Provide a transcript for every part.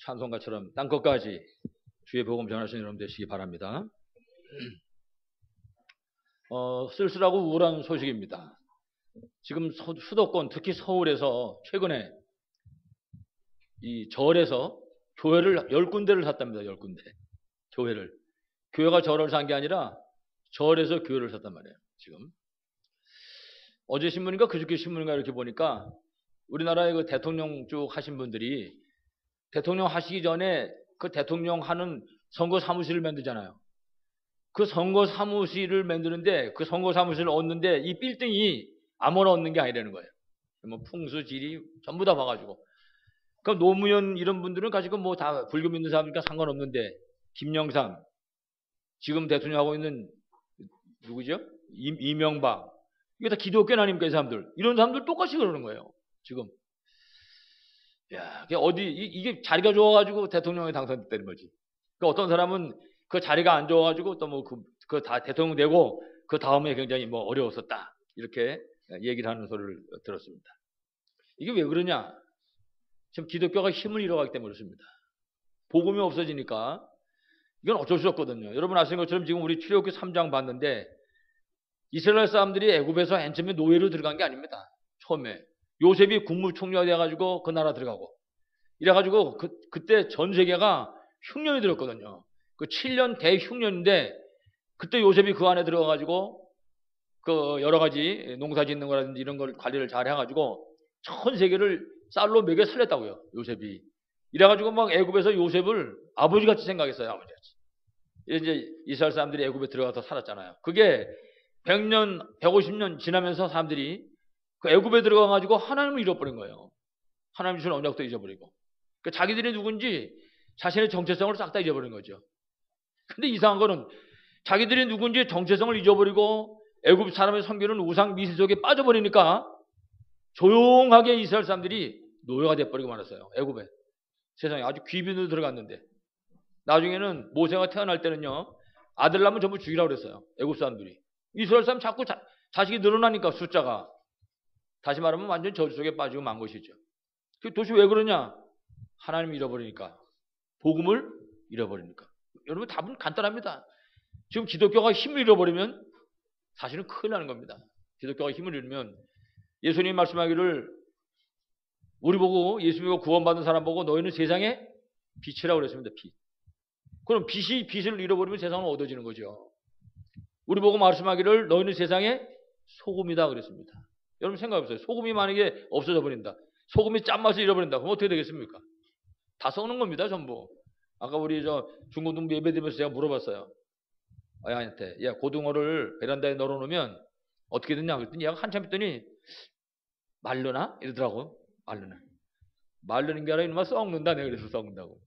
찬송가처럼 땅끝까지 주의 복음 전하시는 여러분 되시기 바랍니다. 쓸쓸하고 우울한 소식입니다. 지금 수도권, 특히 서울에서 최근에 이 절에서 교회를 10군데를 샀답니다. 10군데. 교회를. 교회가 절을 산 게 아니라 절에서 교회를 샀단 말이에요. 지금. 어제 신문인가 그저께 신문인가 이렇게 보니까 우리나라의 그 대통령 쭉 하신 분들이 대통령 하시기 전에 그 대통령 하는 선거 사무실을 만들잖아요. 그 선거 사무실을 만드는데 그 선거 사무실을 얻는데 이 빌딩이 아무나 얻는 게 아니라는 거예요. 뭐 풍수, 지리 전부 다 봐가지고. 그럼 노무현 이런 분들은 가지고 뭐 다 불교 믿는 사람이니까 상관없는데 김영삼 지금 대통령 하고 있는 누구죠? 이명박 이게 다 기독교 아닙니까 이 사람들. 이런 사람들 똑같이 그러는 거예요. 지금. 야, 이게 자리가 좋아가지고 대통령에 당선됐다는 거지. 그러니까 어떤 사람은 그 자리가 안 좋아가지고 또 뭐 그 다 대통령 되고 그 다음에 굉장히 뭐 어려웠었다. 이렇게 얘기를 하는 소리를 들었습니다. 이게 왜 그러냐? 지금 기독교가 힘을 잃어가기 때문에 그렇습니다. 복음이 없어지니까 이건 어쩔 수 없거든요. 여러분 아시는 것처럼 지금 우리 출애굽기 3장 봤는데 이스라엘 사람들이 애굽에서 맨 처음에 노예로 들어간 게 아닙니다. 처음에 요셉이 국무총리가 돼가지고 그 나라 들어가고 이래가지고 그때 전 세계가 흉년이 들었거든요. 그 7년 대흉년인데 그때 요셉이 그 안에 들어가가지고 그 여러 가지 농사 짓는 거라든지 이런 걸 관리를 잘 해가지고 전 세계를 쌀로 먹여 살렸다고요. 요셉이. 이래가지고 막 애굽에서 요셉을 아버지같이 생각했어요. 아버지같이. 이제 이스라엘 사람들이 애굽에 들어가서 살았잖아요. 그게 100년, 150년 지나면서 사람들이 그 애굽에 들어가가지고 하나님을 잃어버린 거예요. 하나님 주신 언약도 잊어버리고. 그 자기들이 누군지 자신의 정체성을 싹 다 잊어버린 거죠. 근데 이상한 거는 자기들이 누군지 정체성을 잊어버리고 애굽 사람의 섬기는 우상 미신 속에 빠져버리니까 조용하게 이스라엘 사람들이 노예가 돼버리고 말았어요. 애굽에. 세상에 아주 귀빈으로 들어갔는데 나중에는 모세가 태어날 때는요. 아들 낳으면 전부 죽이라고 그랬어요. 애굽 사람들이. 이스라엘 사람 자꾸 자식이 늘어나니까 숫자가. 다시 말하면 완전 저주 속에 빠지고 만 것이죠. 도대체 왜 그러냐? 하나님 잃어버리니까. 복음을 잃어버리니까. 여러분 답은 간단합니다. 지금 기독교가 힘을 잃어버리면 사실은 큰일 나는 겁니다. 기독교가 힘을 잃으면 예수님이 말씀하기를 우리 보고 예수 믿고 구원받은 사람 보고 너희는 세상의 빛이라고 그랬습니다. 빛. 그럼 빛을 잃어버리면 세상은 어두워지는 거죠. 우리 보고 말씀하기를 너희는 세상의 소금이다 그랬습니다. 여러분 생각해보세요. 소금이 만약에 없어져 버린다. 소금이 짠맛을 잃어버린다. 그럼 어떻게 되겠습니까? 다 썩는 겁니다. 전부. 아까 우리 중고등부 예배드리면서 제가 물어봤어요. 아야한테 야 고등어를 베란다에 널어놓으면 어떻게 됐냐 그랬더니 얘가 한참 있더니 말르나? 이러더라고. 말르는 게 아니라 이놈아 썩는다. 내가 그래서 썩는다고.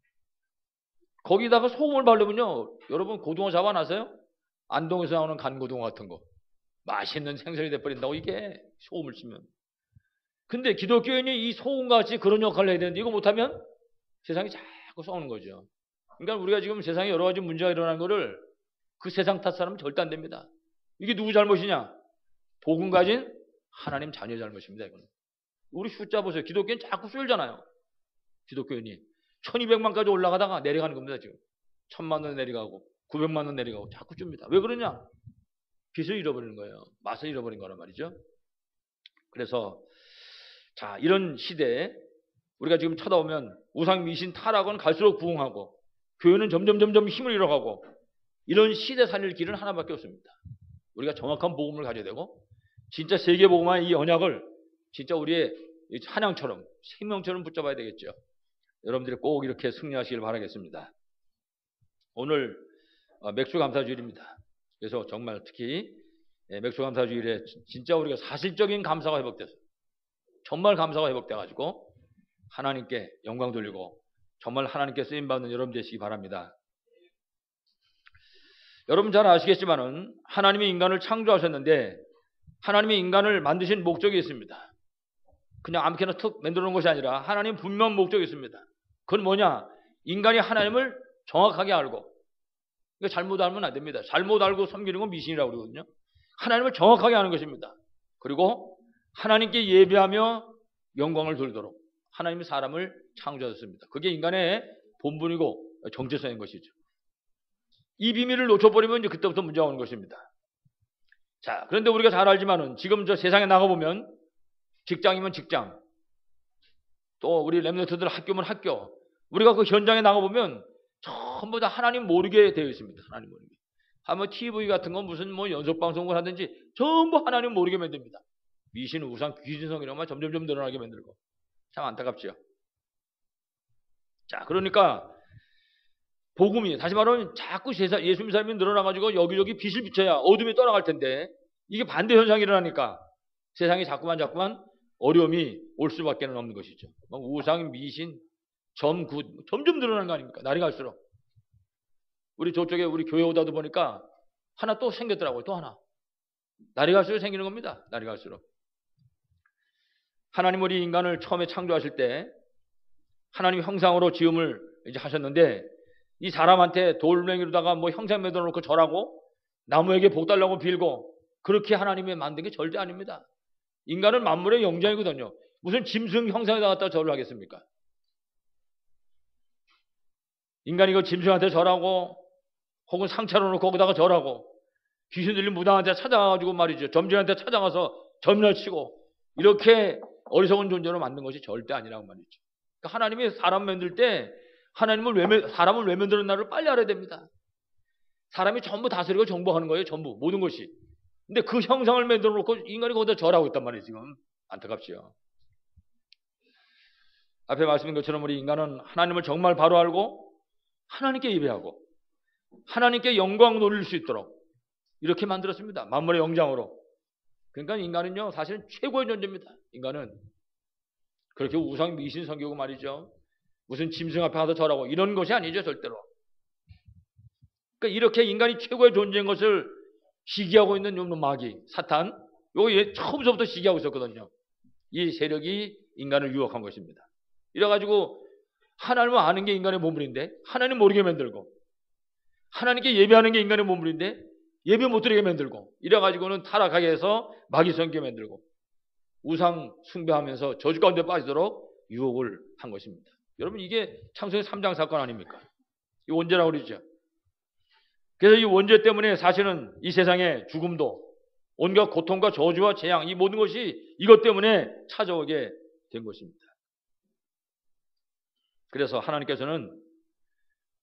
거기다가 소금을 바르면요. 여러분 고등어 잡아놨어요? 안동에서 나오는 간고등어 같은 거. 맛있는 생선이 돼버린다고 이게 소금을 치면. 근데 기독교인이 이 소금같이 그런 역할을 해야 되는데 이거 못하면 세상이 자꾸 썩는 거죠. 그러니까 우리가 지금 세상에 여러 가지 문제가 일어나는 거를 그 세상 탓하면 절대 안 됩니다. 이게 누구 잘못이냐? 복음 가진 하나님 자녀 잘못입니다. 이거는. 우리 숫자 보세요. 기독교인 자꾸 쏠잖아요. 기독교인이 1200만까지 올라가다가 내려가는 겁니다. 지금 1000만 원 내려가고 900만 원 내려가고 자꾸 줍니다. 왜 그러냐? 빛을 잃어버리는 거예요. 맛을 잃어버린 거란 말이죠. 그래서 자 이런 시대에 우리가 지금 쳐다보면 우상 미신 타락은 갈수록 부흥하고 교회는 점점 힘을 잃어가고 이런 시대 살릴 길은 하나밖에 없습니다. 우리가 정확한 복음을 가져야 되고 진짜 세계 복음화의 이 언약을 진짜 우리의 한양처럼 생명처럼 붙잡아야 되겠죠. 여러분들이 꼭 이렇게 승리하시길 바라겠습니다. 오늘 맥주감사주일입니다. 그래서 정말 특히 맥주감사주일에 진짜 우리가 사실적인 감사가 회복돼서 정말 감사가 회복돼가지고 하나님께 영광 돌리고 정말 하나님께 쓰임받는 여러분 되시기 바랍니다. 여러분 잘 아시겠지만은 하나님이 인간을 창조하셨는데 하나님이 인간을 만드신 목적이 있습니다. 그냥 아무렇게나 툭 만들어 놓은 것이 아니라 하나님 분명 목적이 있습니다. 그건 뭐냐? 인간이 하나님을 정확하게 알고 이거 잘못 알면 안 됩니다. 잘못 알고 섬기는 건 미신이라고 그러거든요. 하나님을 정확하게 아는 것입니다. 그리고 하나님께 예배하며 영광을 돌리도록 하나님이 사람을 창조하셨습니다. 그게 인간의 본분이고 정체성인 것이죠. 이 비밀을 놓쳐버리면 이제 그때부터 문제가 오는 것입니다. 자, 그런데 우리가 잘 알지만은 지금 저 세상에 나가보면 직장이면 직장, 또 우리 렘넌트들 학교면 학교, 우리가 그 현장에 나가보면 전부 다 하나님 모르게 되어 있습니다. 하나님 모르게. 한번 TV 같은 건 무슨 뭐 연속방송을 하든지 전부 하나님 모르게 만듭니다. 미신, 우상, 귀신성 이런 말 점점점 늘어나게 만들고. 참 안타깝죠. 자, 그러니까 복음이 다시 말하면 자꾸 예수 믿는 사람이 늘어나가지고 여기저기 빛을 비춰야 어둠이 떠나갈 텐데 이게 반대 현상이 일어나니까 세상에 자꾸만 어려움이 올 수밖에 없는 것이죠. 우상, 미신, 점굿 점점 늘어나는 거 아닙니까? 날이 갈수록. 우리 저쪽에 우리 교회 오다도 보니까 하나 또 생겼더라고요. 또 하나. 날이 갈수록 생기는 겁니다. 날이 갈수록. 하나님 우리 인간을 처음에 창조하실 때 하나님 형상으로 지음을 이제 하셨는데 이 사람한테 돌멩이로다가 뭐 형상 만들어 놓고 절하고 나무에게 복 달라고 빌고 그렇게 하나님이 만든 게 절대 아닙니다. 인간은 만물의 영장이거든요. 무슨 짐승 형상에다 갖다 절을 하겠습니까? 인간이 그 짐승한테 절하고 혹은 상처로 놓고 거기다가 절하고 귀신 들린 무당한테 찾아가지고 말이죠. 점쟁이한테 찾아가서 점을 치고 이렇게 어리석은 존재로 만든 것이 절대 아니라고 말이죠. 그러니까 하나님이 사람 만들 때 사람을 왜 만들었나를 빨리 알아야 됩니다. 사람이 전부 다스리고 정복하는 거예요. 전부 모든 것이. 근데 그 형상을 만들어 놓고 인간이 거기다 절하고 있단 말이에요. 지금 안타깝죠. 앞에 말씀인 것처럼 우리 인간은 하나님을 정말 바로 알고 하나님께 예배하고 하나님께 영광 돌릴 수 있도록 이렇게 만들었습니다. 만물의 영장으로. 그러니까 인간은요 사실은 최고의 존재입니다. 인간은 그렇게 우상 미신 섬기고 말이죠. 무슨 짐승 앞에 가서 절하고 이런 것이 아니죠. 절대로. 그러니까 이렇게 인간이 최고의 존재인 것을 시기하고 있는 요 마귀 사탄 요거 처음부터 시기하고 있었거든요. 이 세력이 인간을 유혹한 것입니다. 이래가지고 하나님을 아는 게 인간의 본분인데 하나님 모르게 만들고 하나님께 예배하는 게 인간의 본분인데 예배 못 드리게 만들고 이래가지고는 타락하게 해서 마귀 섬기게 만들고 우상 숭배하면서 저주 가운데 빠지도록 유혹을 한 것입니다. 여러분 이게 창세기 3장 사건 아닙니까? 이 원죄라고 그러죠. 그래서 이 원죄 때문에 사실은 이 세상에 죽음도 온갖 고통과 저주와 재앙 이 모든 것이 이것 때문에 찾아오게 된 것입니다. 그래서 하나님께서는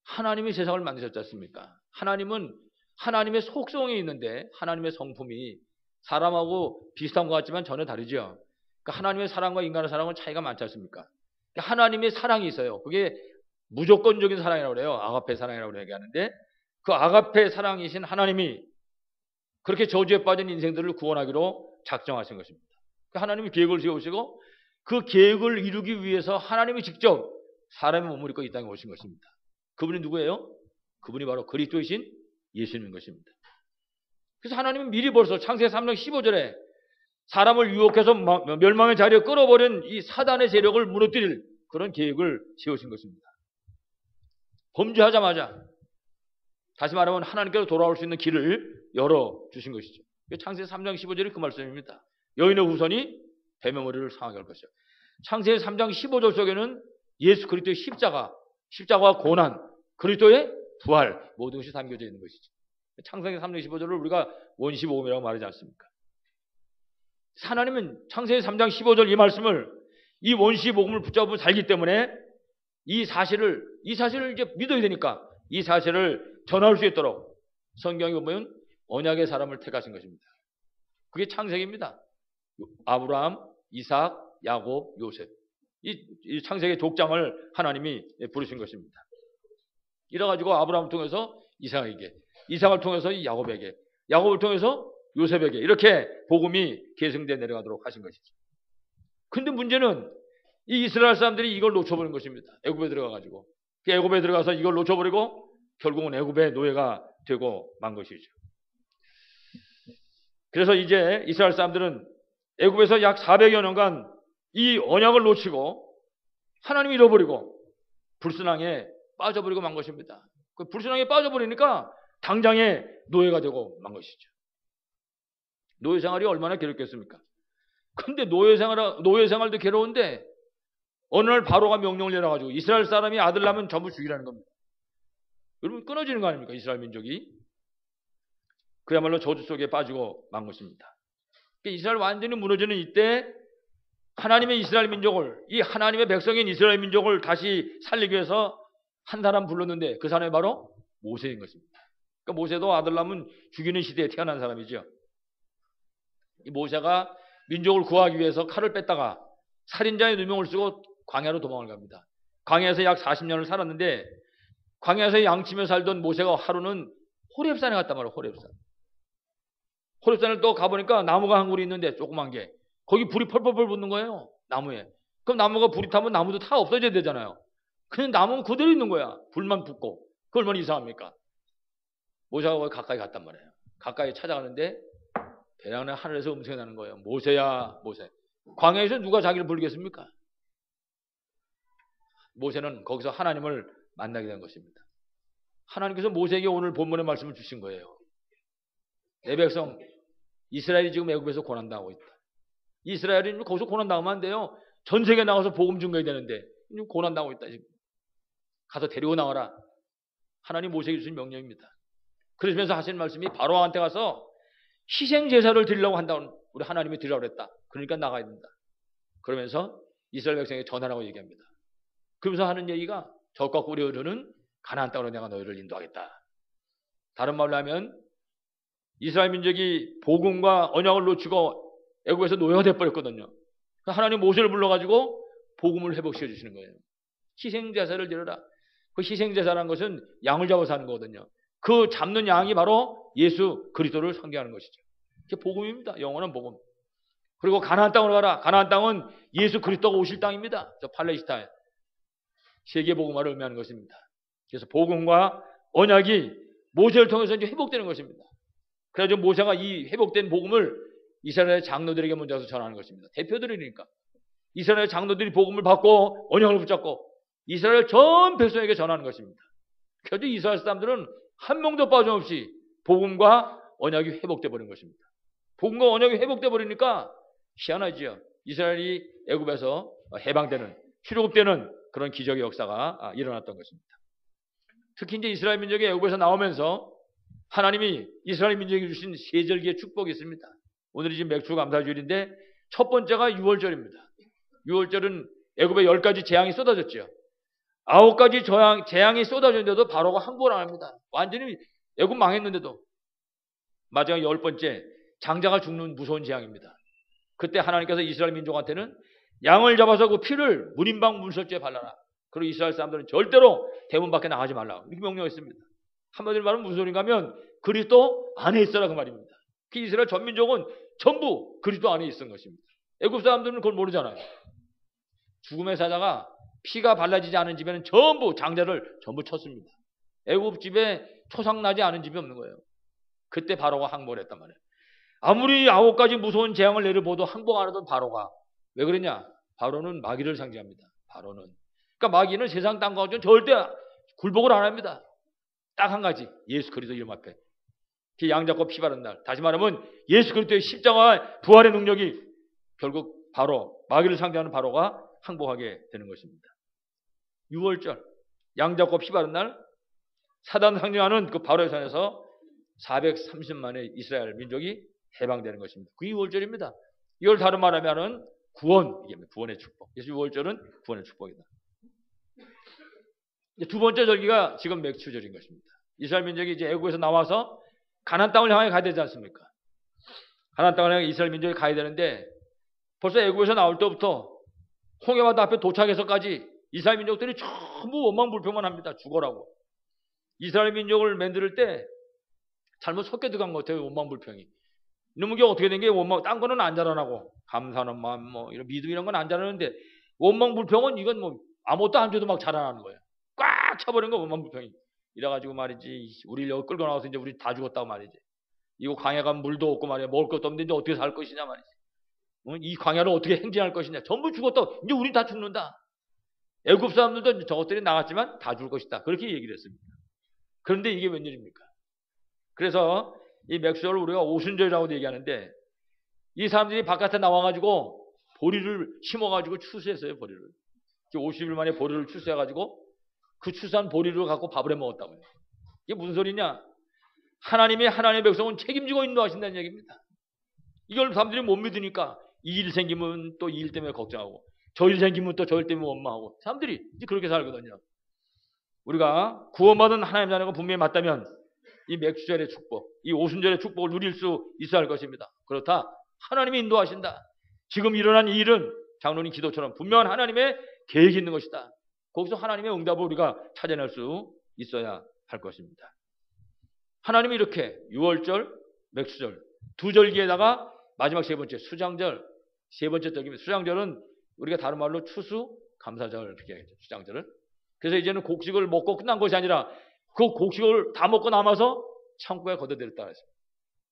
하나님이 세상을 만드셨지 않습니까? 하나님은 하나님의 속성이 있는데 하나님의 성품이 사람하고 비슷한 것 같지만 전혀 다르죠. 그러니까 하나님의 사랑과 인간의 사랑은 차이가 많지 않습니까? 그러니까 하나님의 사랑이 있어요. 그게 무조건적인 사랑이라고 그래요. 아가페 사랑이라고 얘기하는데 그 아가페 사랑이신 하나님이 그렇게 저주에 빠진 인생들을 구원하기로 작정하신 것입니다. 그러니까 하나님이 계획을 세우시고 그 계획을 이루기 위해서 하나님이 직접 사람의 몸을 입고 이 땅에 오신 것입니다. 그분이 누구예요? 그분이 바로 그리스도이신 예수님인 것입니다. 그래서 하나님은 미리 벌써 창세기 3장 15절에 사람을 유혹해서 멸망의 자리에 끌어버린 이 사단의 세력을 무너뜨릴 그런 계획을 세우신 것입니다. 범죄하자마자 다시 말하면 하나님께로 돌아올 수 있는 길을 열어주신 것이죠. 창세기 3장 15절이 그 말씀입니다. 여인의 후손이 뱀의 머리를 상하게 할 것이요. 창세기 3장 15절 속에는 예수 그리스도의 십자가와 고난, 그리스도의 부활 모든 것이 담겨져 있는 것이죠. 창세기 3장 15절을 우리가 원시복음이라고 말하지 않습니까? 하나님은 창세기 3장 15절 이 말씀을 이 원시복음을 붙잡고 살기 때문에 이 사실을 이제 믿어야 되니까 이 사실을 전할 수 있도록 성경에 보면 언약의 사람을 택하신 것입니다. 그게 창세기입니다. 아브라함, 이삭, 야곱, 요셉. 이 창세기 족장을 하나님이 부르신 것입니다. 이래가지고 아브라함을 통해서 이삭에게, 이삭을 통해서 야곱에게, 야곱을 통해서 요셉에게 이렇게 복음이 계승되어 내려가도록 하신 것이죠. 근데 문제는 이 이스라엘 사람들이 이걸 놓쳐버린 것입니다. 애굽에 들어가가지고. 애굽에 들어가서 이걸 놓쳐버리고 결국은 애굽의 노예가 되고 만 것이죠. 그래서 이제 이스라엘 사람들은 애굽에서 약 400여 년간 이 언약을 놓치고 하나님을 잃어버리고 불순항에 빠져버리고 만 것입니다. 그 불순항에 빠져버리니까 당장에 노예가 되고 만 것이죠. 노예 생활이 얼마나 괴롭겠습니까? 근데 노예 생활도 괴로운데 어느 날 바로가 명령을 내려가지고 이스라엘 사람이 아들 낳으면 전부 죽이라는 겁니다. 여러분 끊어지는 거 아닙니까? 이스라엘 민족이. 그야말로 저주 속에 빠지고 만 것입니다. 그러니까 이스라엘 완전히 무너지는 이때 하나님의 이스라엘 민족을, 이 하나님의 백성인 이스라엘 민족을 다시 살리기 위해서 한 사람 불렀는데 그 사람이 바로 모세인 것입니다. 그러니까 모세도 아들 낳으면 죽이는 시대에 태어난 사람이죠. 이 모세가 민족을 구하기 위해서 칼을 뺐다가 살인자의 누명을 쓰고 광야로 도망을 갑니다. 광야에서 약 40년을 살았는데 광야에서 양치며 살던 모세가 하루는 호렙산에 갔단 말이에요. 호렙산. 호렙산을 또 가보니까 나무가 한 그루 있는데 조그만 게 거기 불이 펄펄펄 붙는 거예요. 나무에. 그럼 나무가 불이 타면 나무도 다 없어져야 되잖아요. 그냥 나무는 그대로 있는 거야. 불만 붙고. 그 얼마나 이상합니까? 모세가 거기 가까이 갔단 말이에요. 가까이 찾아가는데 대량의 하늘에서 음성이 나는 거예요. 모세야, 모세. 광야에서 누가 자기를 부르겠습니까? 모세는 거기서 하나님을 만나게 된 것입니다. 하나님께서 모세에게 오늘 본문의 말씀을 주신 거예요. 내 백성 이스라엘이 지금 애굽에서 고난당하고 있다. 이스라엘이 거기서 고난당하면 안 돼요. 전 세계에 나가서 복음 증거해야 되는데 고난당하고 있다. 지금. 가서 데리고 나와라. 하나님 모세에게 주신 명령입니다. 그러시면서 하신 말씀이 바로한테 가서 희생 제사를 드리려고 한다고 우리 하나님이 드리라고 그랬다. 그러니까 나가야 된다. 그러면서 이스라엘 백성에게 전하라고 얘기합니다. 그러면서 하는 얘기가 적과 꿀이 흐르는 가나안 땅으로 내가 너희를 인도하겠다. 다른 말로 하면 이스라엘 민족이 복음과 언약을 놓치고 애굽에서 노예가 돼버렸거든요. 하나님 모세를 불러가지고 복음을 회복시켜 주시는 거예요. 희생제사를 드려라. 그 희생제사라는 것은 양을 잡아서 하는 거거든요. 그 잡는 양이 바로 예수 그리스도를 상징하는 것이죠. 그게 복음입니다. 영원한 복음. 그리고 가나안 땅으로 가라. 가나안 땅은 예수 그리스도가 오실 땅입니다. 저 팔레스타인. 세계 복음화를 의미하는 것입니다. 그래서 복음과 언약이 모세를 통해서 이제 회복되는 것입니다. 그래서 모세가 이 회복된 복음을 이스라엘 장로들에게 먼저 가서 전하는 것입니다. 대표들이니까. 이스라엘 장로들이 복음을 받고 언약을 붙잡고 이스라엘 전 백성에게 전하는 것입니다. 그래서 이스라엘 사람들은 한 명도 빠짐없이 복음과 언약이 회복돼 버린 것입니다. 복음과 언약이 회복돼 버리니까 희한하지요. 이스라엘이 애굽에서 해방되는, 출애굽되는 그런 기적의 역사가 일어났던 것입니다. 특히 이제 이스라엘 민족이 애굽에서 나오면서 하나님이 이스라엘 민족에게 주신 세절기의 축복이 있습니다. 오늘이 지금 맥주 감사주일인데 첫 번째가 6월절입니다. 6월절은 애굽에 10가지 재앙이 쏟아졌죠. 9가지 재앙이 쏟아졌는데도 바로가 항복을 안 합니다. 완전히 애굽 망했는데도. 마지막 10번째 장자가 죽는 무서운 재앙입니다. 그때 하나님께서 이스라엘 민족한테는 양을 잡아서 그 피를 문인방 문설주에 발라라. 그리고 이스라엘 사람들은 절대로 대문 밖에 나가지 말라. 이렇게 명령했습니다. 한마디로 말하면 무슨 소리인가 하면 그리스도 안에 있어라 그 말입니다. 그 이스라엘 전민족은 전부 그리스도 안에 있었던 것입니다. 애굽 사람들은 그걸 모르잖아요. 죽음의 사자가 피가 발라지지 않은 집에는 전부 장자를 전부 쳤습니다. 애굽 집에 초상 나지 않은 집이 없는 거예요. 그때 바로가 항복을 했단 말이에요. 아무리 9가지 무서운 재앙을 내려보도 항복 안 하던 바로가 왜 그러냐? 바로는 마귀를 상징합니다. 바로는. 그러니까 마귀는 세상 땅과 가운데 절대 굴복을 안 합니다. 딱 한 가지. 예수 그리스도 이름 앞에. 양 잡고 피 바른 날. 다시 말하면 예수 그리스도의 십자가와 부활의 능력이 결국 바로 마귀를 상징하는 바로가 항복하게 되는 것입니다. 6월절. 양 잡고 피 바른 날. 사단 상징하는 그 바로의 산에서 430만의 이스라엘 민족이 해방되는 것입니다. 그 6월절입니다. 이걸 다른 말하면은 구원, 이게 구원의 축복. 그래서 6월절은 구원의 축복이다. 두 번째 절기가 지금 맥추절인 것입니다. 이스라엘 민족이 이제 애국에서 나와서 가나안 땅을 향해 가야 되지 않습니까? 가나안 땅을 향해 이스라엘 민족이 가야 되는데 벌써 애국에서 나올 때부터 홍해바다 앞에 도착해서까지 이스라엘 민족들이 전부 원망불평만 합니다. 죽어라고. 이스라엘 민족을 만들 때 잘못 섞여 들어간 것 같아요. 원망불평이. 이놈의 게 어떻게 된 게 원망, 딴 거는 안 자라나고 감사하는 마음, 뭐 이런 믿음 이런 건 안 자라는데 원망불평은 이건 뭐 아무것도 안 줘도 막 자라나는 거예요. 꽉 차버린 거 원망불평이. 이래가지고 말이지 우리를 여기 끌고 나와서 이제 우리 다 죽었다고 말이지. 이거 광야 가면 물도 없고 말이야. 먹을 것도 없는데 이제 어떻게 살 것이냐 말이지. 이 광야를 어떻게 행진할 것이냐. 전부 죽었다고. 이제 우리 다 죽는다. 애굽 사람들도 저것들이 나갔지만 다 죽을 것이다. 그렇게 얘기를 했습니다. 그런데 이게 웬일입니까? 그래서 이 맥수절을 우리가 오순절이라고도 얘기하는데 이 사람들이 바깥에 나와가지고 보리를 심어가지고 추수했어요. 보리를. 50일 만에 보리를 출세해가지고 그 출산 보리를 갖고 밥을 해 먹었다고요. 이게 무슨 소리냐? 하나님의 백성은 책임지고 인도하신다는 얘기입니다. 이걸 사람들이 못 믿으니까 이 일 생기면 또 이 일 때문에 걱정하고 저 일 생기면 또 저 일 때문에 원망하고 사람들이 이제 그렇게 살거든요. 우리가 구원받은 하나님 자녀가 분명히 맞다면 이 맥주절의 축복, 이 오순절의 축복을 누릴 수 있어야 할 것입니다. 그렇다. 하나님이 인도하신다. 지금 일어난 이 일은 장로님 기도처럼 분명한 하나님의 계획이 있는 것이다. 거기서 하나님의 응답을 우리가 찾아낼 수 있어야 할 것입니다. 하나님이 이렇게 6월절, 맥주절, 두 절기에다가 마지막 세 번째 수장절, 세 번째 절기입니다. 수장절은 우리가 다른 말로 추수 감사절 이렇게 하겠죠. 수장절을. 그래서 이제는 곡식을 먹고 끝난 것이 아니라 그 곡식을 다 먹고 남아서 창고에 걷어들였다 했습니다.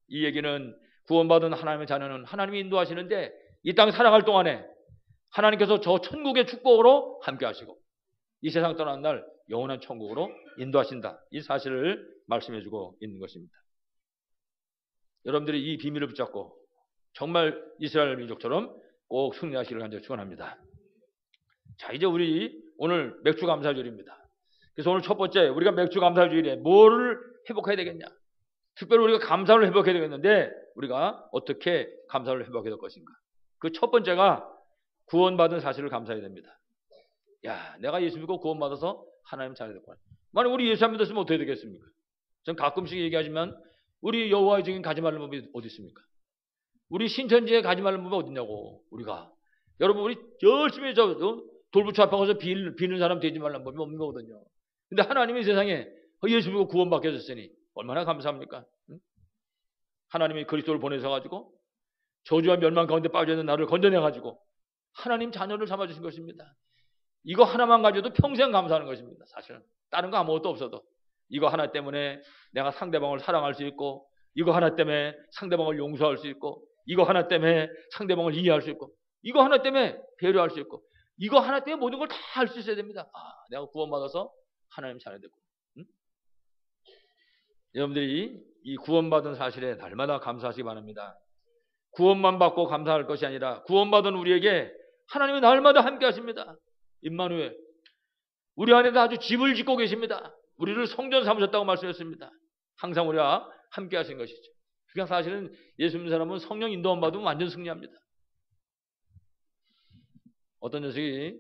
이 얘기는 구원받은 하나님의 자녀는 하나님이 인도하시는데 이 땅 살아갈 동안에 하나님께서 저 천국의 축복으로 함께 하시고 이 세상 떠난 날 영원한 천국으로 인도하신다. 이 사실을 말씀해주고 있는 것입니다. 여러분들이 이 비밀을 붙잡고 정말 이스라엘 민족처럼 꼭 승리하시기를 간절히 축원합니다. 자, 이제 우리 오늘 맥주 감사주일입니다. 그래서 오늘 첫 번째 우리가 맥주 감사주일에 뭐를 회복해야 되겠냐? 특별히 우리가 감사를 회복해야 되겠는데 우리가 어떻게 감사를 회복해야 될 것인가? 그 첫 번째가 구원받은 사실을 감사해야 됩니다. 야, 내가 예수 믿고 구원받아서 하나님 자녀 됐구나. 만약 우리 예수 안 믿었으면 어떻게 되겠습니까? 전 가끔씩 얘기하지만 우리 여호와의 증인 가지 말는 법이 어디 있습니까? 우리 신천지에 가지 말는 법이 어딨냐고. 우리가 여러분 우리 열심히 돌부처 앞에 가서 비는 사람 되지 말라는 법이 없는 거거든요. 근데 하나님이 세상에 예수 믿고 구원받게 하셨으니 얼마나 감사합니까? 응? 하나님이 그리스도를 보내셔가지고 저주와 멸망 가운데 빠져있는 나를 건져내가지고 하나님 자녀를 삼아주신 것입니다. 이거 하나만 가져도 평생 감사하는 것입니다. 사실은 다른 거 아무것도 없어도 이거 하나 때문에 내가 상대방을 사랑할 수 있고 이거 하나 때문에 상대방을 용서할 수 있고 이거 하나 때문에 상대방을 이해할 수 있고 이거 하나 때문에 배려할 수 있고 이거 하나 때문에 모든 걸 다 할 수 있어야 됩니다. 아, 내가 구원받아서 하나님 자녀 됐고. 응? 여러분들이 이 구원받은 사실에 날마다 감사하시기 바랍니다. 구원만 받고 감사할 것이 아니라 구원받은 우리에게 하나님이 날마다 함께 하십니다. 임마누엘, 우리 안에도 아주 집을 짓고 계십니다. 우리를 성전 삼으셨다고 말씀했습니다. 항상 우리와 함께 하신 것이죠. 그러니까 사실은 예수 믿는 사람은 성령 인도만 받으면 완전 승리합니다. 어떤 녀석이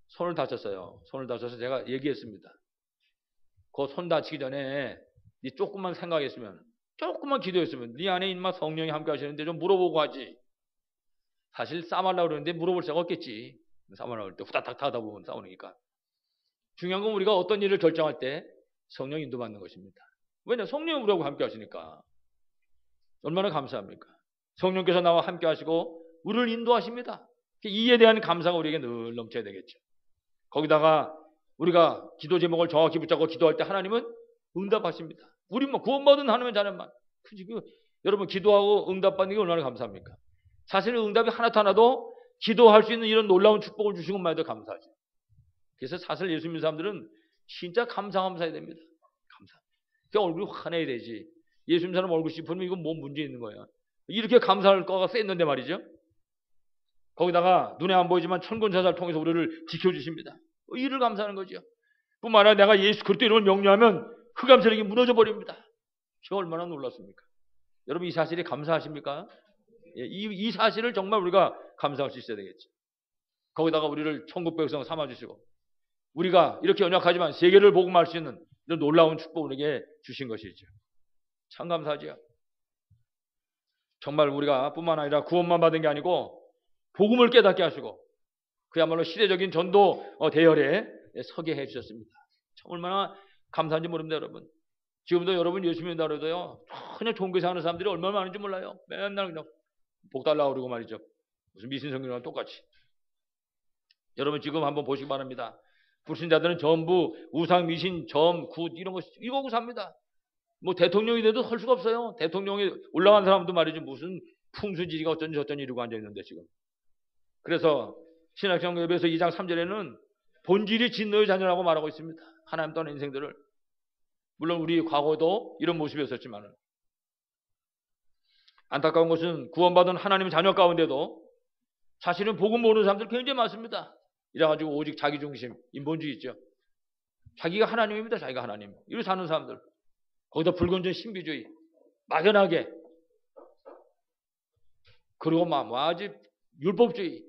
손을 다쳤어요. 손을 다쳐서 제가 얘기했습니다. 그 손 다치기 전에 네 조금만 생각했으면, 조금만 기도했으면 네 안에 인마 성령이 함께 하시는데 좀 물어보고 하지. 사실 싸움하려고 그러는데 물어볼 생각 없겠지. 싸움하려고 할 때 후다닥 하다 보면 싸우니까. 중요한 건 우리가 어떤 일을 결정할 때 성령 인도받는 것입니다. 왜냐? 성령이 우리하고 함께 하시니까. 얼마나 감사합니까? 성령께서 나와 함께 하시고 우리를 인도하십니다. 이에 대한 감사가 우리에게 늘 넘쳐야 되겠죠. 거기다가 우리가 기도 제목을 정확히 붙잡고 기도할 때 하나님은 응답하십니다. 우리 뭐 구원받은 하나님의 자녀만. 여러분 기도하고 응답받는 게 얼마나 감사합니까? 사실 응답이 하나도 기도할 수 있는 이런 놀라운 축복을 주신 것만 해도 감사하죠. 그래서 사실 예수 믿는 사람들은 진짜 감사해야 됩니다. 감사. 그 얼굴이 환해야 되지. 예수 믿는 사람 얼굴 씹으면 이건 뭐 문제 있는 거야. 이렇게 감사할 거가 셌는데 말이죠. 거기다가 눈에 안 보이지만 천군사사를 통해서 우리를 지켜주십니다. 이를 감사하는 거죠. 뿐만 아니라 내가 예수 그리스도 이름을 명령하면 흑암 세력이 무너져 버립니다. 제가 얼마나 놀랐습니까? 여러분 이 사실에 감사하십니까? 이 사실을 정말 우리가 감사할 수 있어야 되겠죠. 거기다가 우리를 천국 백성 삼아주시고 우리가 이렇게 연약하지만 세계를 복음할 수 있는 이런 놀라운 축복을 우리에게 주신 것이죠. 참 감사하죠. 정말 우리가 뿐만 아니라 구원만 받은 게 아니고 복음을 깨닫게 하시고 그야말로 시대적인 전도 대열에 서게 해주셨습니다. 참 얼마나 감사한지 모릅니다. 여러분. 지금도 여러분 예수 믿는다 그래도요. 전혀 좋은 교회 사는 사람들이 얼마나 많은지 몰라요. 맨날 그냥 복 달라고 그러고 말이죠. 무슨 미신성경이랑 똑같이. 여러분 지금 한번 보시기 바랍니다. 불신자들은 전부 우상, 미신, 점, 굿 이런 거 이거고 삽니다. 뭐 대통령이 돼도 설 수가 없어요. 대통령이 올라간 사람도 말이죠. 무슨 풍수지리가 어쩐지 저쩐지 이러고 앉아있는데 지금. 그래서 신약성 예배서 2장 3절에는 본질이 진노의 자녀라고 말하고 있습니다. 하나님 떠난 인생들을. 물론 우리 과거도 이런 모습이었었지만 안타까운 것은 구원받은 하나님의 자녀 가운데도 사실은 복음 모르는 사람들 굉장히 많습니다. 이래가지고 오직 자기중심, 인본주의 있죠. 자기가 하나님입니다. 자기가 하나님. 이로 사는 사람들. 거기다 불건전 신비주의. 막연하게. 그리고 막 아주 율법주의.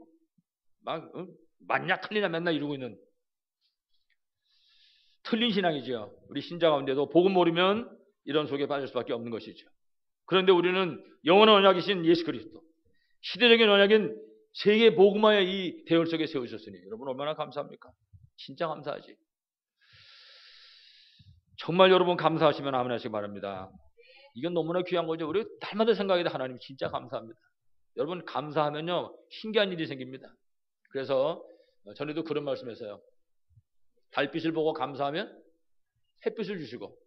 막 맞냐 틀리냐 맨날 이러고 있는 틀린 신앙이죠. 우리 신자 가운데도 복음 모르면 이런 속에 빠질 수밖에 없는 것이죠. 그런데 우리는 영원한 언약이신 예수 그리스도, 시대적인 언약인 세계 복음화의 이 대열 속에 세우셨으니 여러분 얼마나 감사합니까? 진짜 감사하지. 정말 여러분 감사하시면 아멘 하시기 바랍니다. 이건 너무나 귀한 거죠. 우리 날마다 생각해도 하나님 진짜 감사합니다. 여러분 감사하면요 신기한 일이 생깁니다. 그래서 전에도 그런 말씀했어요. 달빛을 보고 감사하면 햇빛을 주시고,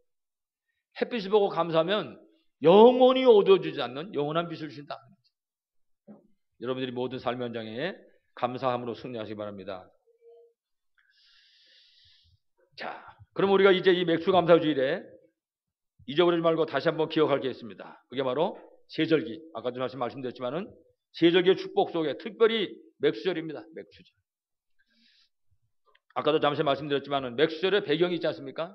햇빛을 보고 감사하면 영원히 어두워지지 않는 영원한 빛을 주신다. 여러분들이 모든 삶의 현장에 감사함으로 승리하시기 바랍니다. 자, 그럼 우리가 이제 이 맥주감사주일에 잊어버리지 말고 다시 한번 기억할 게 있습니다. 그게 바로 세절기. 아까도 말씀드렸지만은 세절기의 축복 속에 특별히 맥수절입니다. 맥수절. 아까도 잠시 말씀드렸지만은 맥수절의 배경이 있지 않습니까?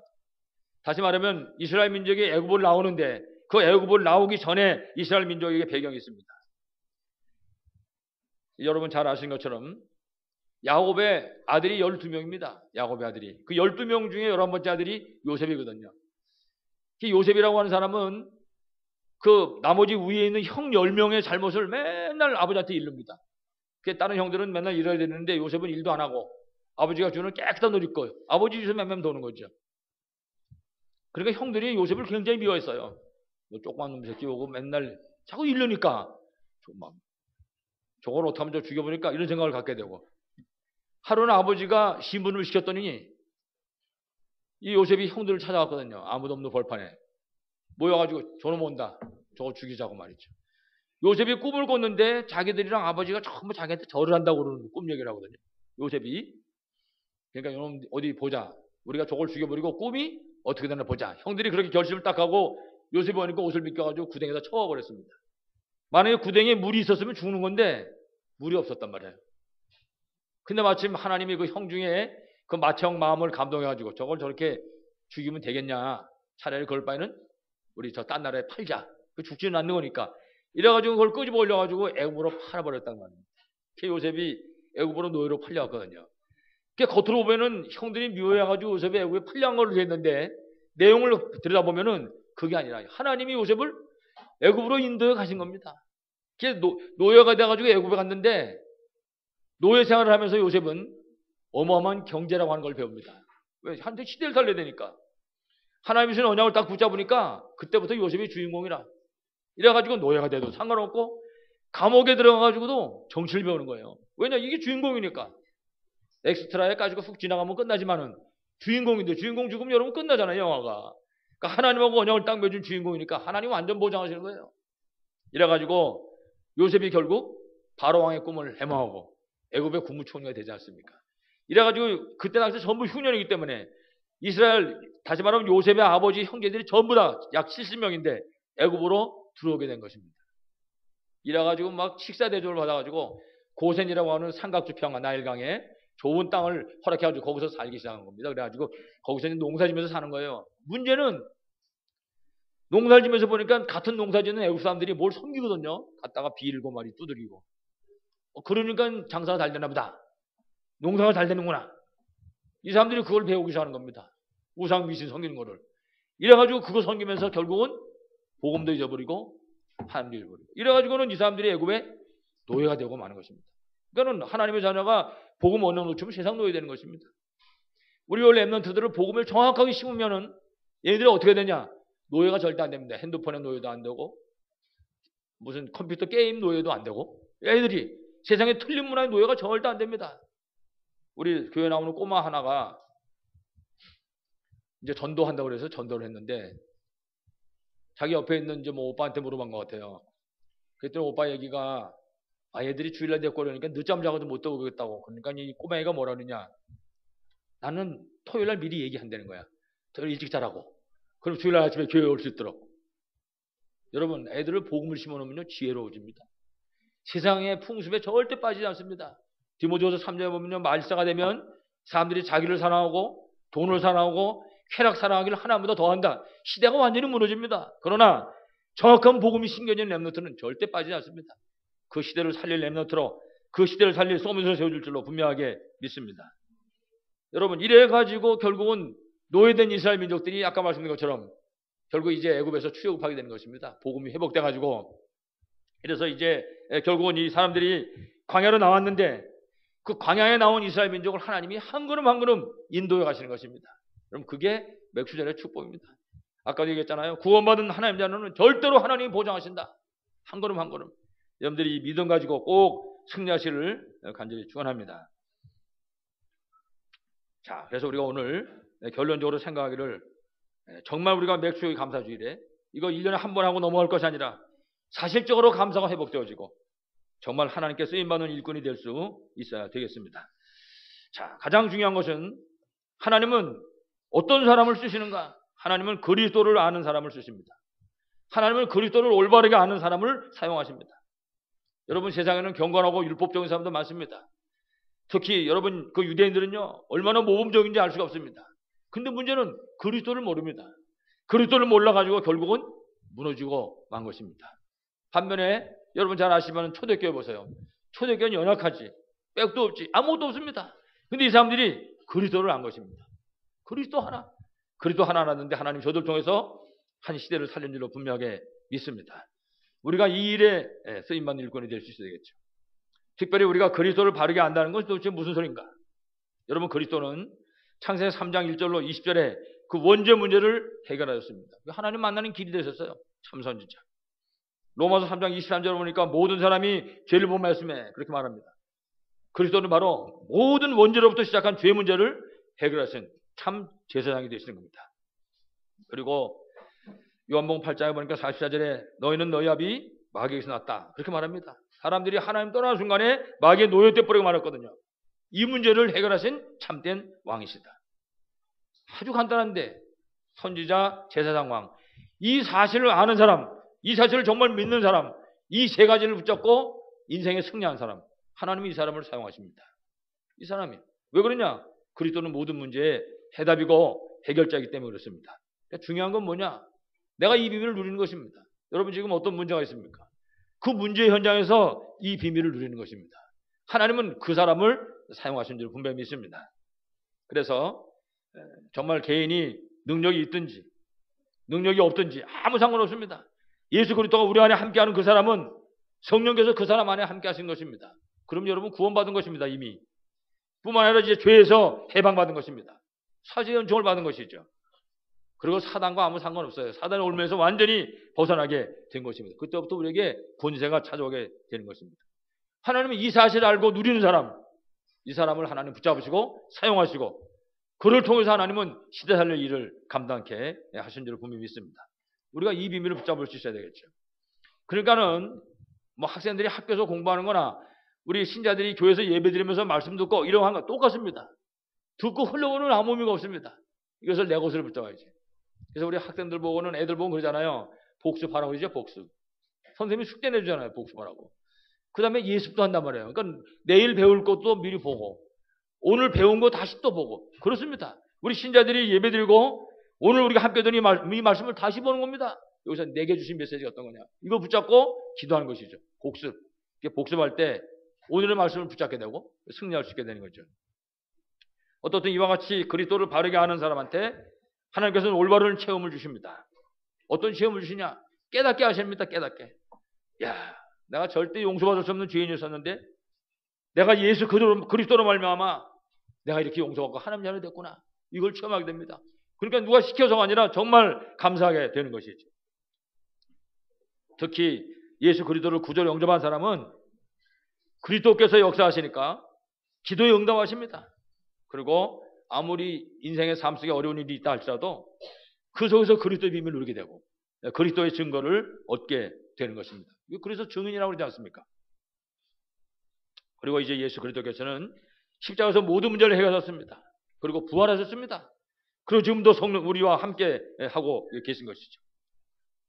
다시 말하면 이스라엘 민족이 애굽을 나오는데 그 애굽을 나오기 전에 이스라엘 민족에게 배경이 있습니다. 여러분 잘 아시는 것처럼 야곱의 아들이 12명입니다. 야곱의 아들이. 그 12명 중에 11번째 아들이 요셉이거든요. 그 요셉이라고 하는 사람은 그 나머지 위에 있는 형 10명의 잘못을 맨날 아버지한테 일릅니다. 그 다른 형들은 맨날 일해야 되는데 요셉은 일도 안 하고 아버지가 주는 깨끗한 옷 입고 아버지 집에서 맴맴 도는 거죠. 그러니까 형들이 요셉을 굉장히 미워했어요. 조그만 놈 새끼 오고 맨날 자꾸 이르니까 저걸 어떻게 하면 저 죽여보니까 이런 생각을 갖게 되고, 하루는 아버지가 신분을 시켰더니 이 요셉이 형들을 찾아왔거든요. 아무도 없는 벌판에 모여가지고 저놈 온다, 저거 죽이자고 말이죠. 요셉이 꿈을 꿨는데 자기들이랑 아버지가 전부 자기한테 절을 한다고 그러는 꿈 얘기를 하거든요. 요셉이. 그러니까 이놈 어디 보자, 우리가 저걸 죽여버리고 꿈이 어떻게 되나 보자. 형들이 그렇게 결심을 딱 하고 요셉이 오니까 옷을 벗겨가지고 구덩이에다 쳐버렸습니다. 만약에 구덩이에 물이 있었으면 죽는 건데 물이 없었단 말이에요. 근데 마침 하나님이 그 형 중에 그 맏형 마음을 감동해가지고 저걸 저렇게 죽이면 되겠냐, 차라리 그럴 바에는 우리 저 딴 나라에 팔자, 그 죽지는 않는 거니까 이래가지고 그걸 끄집어 올려가지고 애굽으로 팔아버렸단 말이에요. 그 요셉이 애굽으로 노예로 팔려왔거든요. 그 겉으로 보면은 형들이 미워해가지고 요셉이 애굽에 팔려간 걸로 했는데 내용을 들여다보면은 그게 아니라 하나님이 요셉을 애굽으로 인도해 가신 겁니다. 그게 노예가 돼가지고 애굽에 갔는데 노예 생활을 하면서 요셉은 어마어마한 경제라고 하는 걸 배웁니다. 왜? 한때 시대를 살려야 되니까. 하나님이 주신 언약을 딱 붙잡으니까 그때부터 요셉이 주인공이라. 이래가지고 노예가 돼도 상관없고 감옥에 들어가가지고도 정치를 배우는 거예요. 왜냐? 이게 주인공이니까. 엑스트라에 가지고 훅 지나가면 끝나지만은 주인공인데 주인공 죽으면 여러분 끝나잖아요, 영화가. 그러니까 하나님하고 언약을 딱 맺은 주인공이니까 하나님 완전 보장하시는 거예요. 이래가지고 요셉이 결국 바로왕의 꿈을 해몽하고 애굽의 국무총리가 되지 않습니까? 이래가지고 그때 당시 전부 흉년이기 때문에 이스라엘, 다시 말하면 요셉의 아버지 형제들이 전부 다 약 70명인데 애굽으로 들어오게 된 것입니다. 이래가지고 막 식사 대접을 받아가지고 고센이라고 하는 삼각주평 나일강에 좋은 땅을 허락해가지고 거기서 살기 시작한 겁니다. 그래가지고 거기서 농사지면서 사는 거예요. 문제는 농사지면서 보니까 같은 농사짓는 애국 사람들이 뭘 섬기거든요. 갖다가 빌고 말이 두드리고. 그러니까 장사가 잘 되나 보다. 농사가 잘 되는구나. 이 사람들이 그걸 배우기 시작하는 겁니다. 우상 미신 섬기는 거를. 이래가지고 그거 섬기면서 결국은 복음도 잊어버리고 하나님도 잊어버리고. 이래가지고는 이 사람들이 애굽에 노예가 되고 마는 것입니다. 그러니까 하나님의 자녀가 복음 언어 놓치면 세상 노예 되는 것입니다. 우리 원래 랩런트들을 복음을 정확하게 심으면은 얘네들이 어떻게 되냐? 노예가 절대 안 됩니다. 핸드폰의 노예도 안 되고 무슨 컴퓨터 게임 노예도 안 되고 얘들이 세상에 틀린 문화의 노예가 절대 안 됩니다. 우리 교회 나오는 꼬마 하나가 이제 전도한다고 그래서 전도를 했는데 자기 옆에 있는 이제 뭐 오빠한테 물어본 것 같아요. 그랬더니 오빠 얘기가 얘들이 주일날 데리고 오려니까 늦잠 자고도 못 들고 오겠다고. 그러니까 이 꼬마애가 뭐라 그러냐? 나는 토요일날 미리 얘기한다는 거야. 토요일 일찍 자라고. 그럼 주일날 아침에 교회에 올 수 있도록. 여러분, 애들을 복음을 심어놓으면 지혜로워집니다. 세상의 풍습에 절대 빠지지 않습니다. 디모데후서 3장에 보면요, 말세가 되면 사람들이 자기를 사랑하고 돈을 사랑하고 쾌락 사랑하기를 하나보다 더한다. 시대가 완전히 무너집니다. 그러나 정확한 복음이 심겨진 렘넌트는 절대 빠지지 않습니다. 그 시대를 살릴 렘넌트로, 그 시대를 살릴 소문을 세워줄 줄로 분명하게 믿습니다. 여러분, 이래 가지고 결국은 노예된 이스라엘 민족들이 아까 말씀드린 것처럼 결국 이제 애굽에서 출애굽하게 되는 것입니다. 복음이 회복돼 가지고. 그래서 이제 결국은 이 사람들이 광야로 나왔는데 그 광야에 나온 이스라엘 민족을 하나님이 한 걸음 한 걸음 인도해 가시는 것입니다. 그럼 그게 맥수절의 축복입니다. 아까도 얘기했잖아요. 구원받은 하나님 자녀는 절대로 하나님이 보장하신다. 한 걸음 한 걸음. 여러분들이 이 믿음 가지고 꼭 승리하시를 간절히 축원합니다. 자, 그래서 우리가 오늘 결론적으로 생각하기를, 정말 우리가 맥주의 감사주일에 이거 1년에 한 번 하고 넘어갈 것이 아니라 사실적으로 감사가 회복되어지고 정말 하나님께 쓰임받는 일꾼이 될 수 있어야 되겠습니다. 자, 가장 중요한 것은 하나님은 어떤 사람을 쓰시는가? 하나님은 그리스도를 아는 사람을 쓰십니다. 하나님은 그리스도를 올바르게 아는 사람을 사용하십니다. 여러분, 세상에는 경건하고 율법적인 사람도 많습니다. 특히 여러분 그 유대인들은요, 얼마나 모범적인지 알 수가 없습니다. 근데 문제는 그리스도를 모릅니다. 그리스도를 몰라가지고 결국은 무너지고 만 것입니다. 반면에 여러분 잘 아시면 초대교회 보세요. 초대교회는 연약하지, 백도 없지, 아무것도 없습니다. 근데 이 사람들이 그리스도를 안 것입니다. 그리스도 하나 알았는데 하나님 저들 통해서 한 시대를 살린 줄로 분명하게 믿습니다. 우리가 이 일에 쓰임받는 일꾼이 될 수 있어야 되겠죠. 특별히 우리가 그리스도를 바르게 안다는 것은 도대체 무슨 소린가? 여러분, 그리스도는 창세기 3장 1절로 20절에 그 원죄 문제를 해결하셨습니다. 하나님 만나는 길이 되셨어요. 참 선지자. 로마서 3장 23절을 보니까 모든 사람이 죄를 범하였음에 그렇게 말합니다. 그리스도는 바로 모든 원죄로부터 시작한 죄 문제를 해결하신 참 제사장이 되시는 겁니다. 그리고 요한복음 8장에 보니까 44절에 너희는 너희 아비 마귀에게서 났다, 그렇게 말합니다. 사람들이 하나님 떠나는 순간에 마귀의 노예돼 버리고 말았거든요. 이 문제를 해결하신 참된 왕이시다. 아주 간단한데 선지자, 제사장, 왕, 이 사실을 아는 사람, 이 사실을 정말 믿는 사람, 이 세 가지를 붙잡고 인생에 승리한 사람, 하나님이 이 사람을 사용하십니다. 이 사람이 왜 그러냐? 그리스도는 모든 문제의 해답이고 해결자이기 때문에 그렇습니다. 그러니까 중요한 건 뭐냐? 내가 이 비밀을 누리는 것입니다. 여러분, 지금 어떤 문제가 있습니까? 그 문제 현장에서 이 비밀을 누리는 것입니다. 하나님은 그 사람을 사용하신 줄 분명히 믿습니다. 그래서 정말 개인이 능력이 있든지 능력이 없든지 아무 상관없습니다. 예수 그리스도가 우리 안에 함께하는 그 사람은 성령께서 그 사람 안에 함께하신 것입니다. 그럼 여러분 구원받은 것입니다. 이미. 뿐만 아니라 이제 죄에서 해방받은 것입니다. 사죄 연총을 받은 것이죠. 그리고 사단과 아무 상관없어요. 사단의 올무에서 완전히 벗어나게 된 것입니다. 그때부터 우리에게 권세가 찾아오게 되는 것입니다. 하나님은 이 사실을 알고 누리는 사람, 이 사람을 하나님 붙잡으시고 사용하시고 그를 통해서 하나님은 시대 살릴 일을 감당케 하신 줄 분명히 믿습니다. 우리가 이 비밀을 붙잡을 수 있어야 되겠죠. 그러니까는 뭐 학생들이 학교에서 공부하는 거나 우리 신자들이 교회에서 예배드리면서 말씀 듣고 이런 거 똑같습니다. 듣고 흘러오는 아무 의미가 없습니다. 이것을 내 것을 붙잡아야지. 그래서 우리 학생들 보고는 애들 보고 그러잖아요. 복습하라고 그러죠. 복습. 선생님이 숙제 내주잖아요. 복습하라고. 그 다음에 예습도 한단 말이에요. 그러니까 내일 배울 것도 미리 보고 오늘 배운 거 다시 또 보고 그렇습니다. 우리 신자들이 예배드리고 오늘 우리가 함께 듣는 이 말씀을 다시 보는 겁니다. 여기서 내게 주신 메시지가 어떤 거냐. 이거 붙잡고 기도하는 것이죠. 복습. 복습할 때 오늘의 말씀을 붙잡게 되고 승리할 수 있게 되는 거죠. 어떻든 이와 같이 그리스도를 바르게 아는 사람한테 하나님께서는 올바른 체험을 주십니다. 어떤 체험을 주시냐? 깨닫게 하십니다. 깨닫게. 야, 내가 절대 용서받을 수 없는 죄인이었었는데 내가 예수 그리스도로 말미암아 내가 이렇게 용서받고 하나님 자녀 됐구나. 이걸 체험하게 됩니다. 그러니까 누가 시켜서가 아니라 정말 감사하게 되는 것이죠. 특히 예수 그리스도를 구주로 영접한 사람은 그리스도께서 역사하시니까 기도에 응답하십니다. 그리고 아무리 인생의 삶 속에 어려운 일이 있다 할지라도 그 속에서 그리스도의 비밀을 누리게 되고 그리스도의 증거를 얻게 되는 것입니다. 그래서 증인이라고 그러지 않습니까? 그리고 이제 예수 그리스도께서는 십자가에서 모든 문제를 해결하셨습니다. 그리고 부활하셨습니다. 그리고 지금도 성령 우리와 함께 하고 계신 것이죠.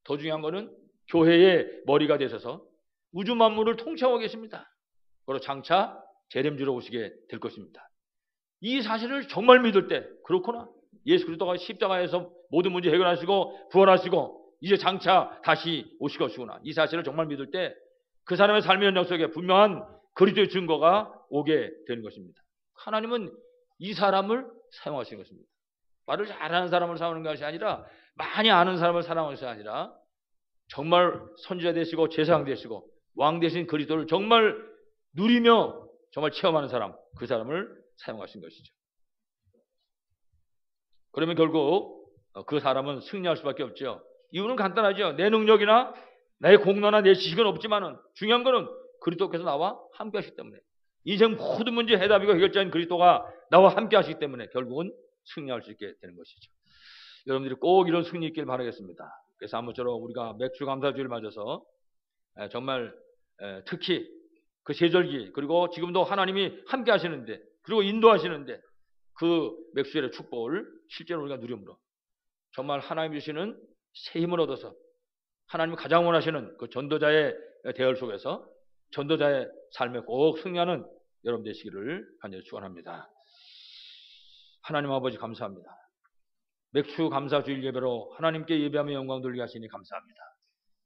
더 중요한 것은 교회의 머리가 되셔서 우주 만물을 통치하고 계십니다. 그리고 장차 재림주러 오시게 될 것입니다. 이 사실을 정말 믿을 때 그렇구나. 예수 그리스도가 십자가에서 모든 문제 해결하시고 부활하시고 이제 장차 다시 오실 것이구나. 이 사실을 정말 믿을 때 그 사람의 삶의 현장 속에 분명한 그리스도의 증거가 오게 되는 것입니다. 하나님은 이 사람을 사용하시는 것입니다. 말을 잘하는 사람을 사용하는 것이 아니라 많이 아는 사람을 사용하는 것이 아니라 정말 선지자 되시고 제사장 되시고 왕 되신 그리스도를 정말 누리며 정말 체험하는 사람, 그 사람을 사용하신 것이죠. 그러면 결국 그 사람은 승리할 수밖에 없죠. 이유는 간단하죠. 내 능력이나 내 공로나 내 지식은 없지만은 중요한 거는 그리스도께서 나와 함께 하시기 때문에 인생 모든 문제 해답이고 해결자인 그리스도가 나와 함께 하시기 때문에 결국은 승리할 수 있게 되는 것이죠. 여러분들이 꼭 이런 승리 있길 바라겠습니다. 그래서 아무쪼록 우리가 맥주 감사주를 맞아서 정말 특히 그 세절기 그리고 지금도 하나님이 함께 하시는데 그리고 인도하시는데 그 맥주의 축복을 실제로 우리가 누림으로 정말 하나님 주시는 새 힘을 얻어서 하나님이 가장 원하시는 그 전도자의 대열 속에서 전도자의 삶에 꼭 승리하는 여러분 되시기를 간절히 축원합니다. 하나님 아버지 감사합니다. 맥주 감사 주일 예배로 하나님께 예배하며 영광 돌리게 하시니 감사합니다.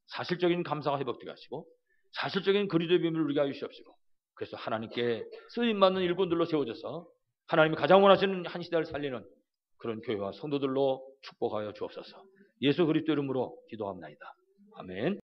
사실적인 감사가 회복되게 하시고 사실적인 그리스도의 비밀을 우리가 주시옵시고 그래서 하나님께 쓰임받는 일꾼들로 세워져서 하나님이 가장 원하시는 한 시대를 살리는 그런 교회와 성도들로 축복하여 주옵소서. 예수 그리스도 이름으로 기도합니다. 아멘.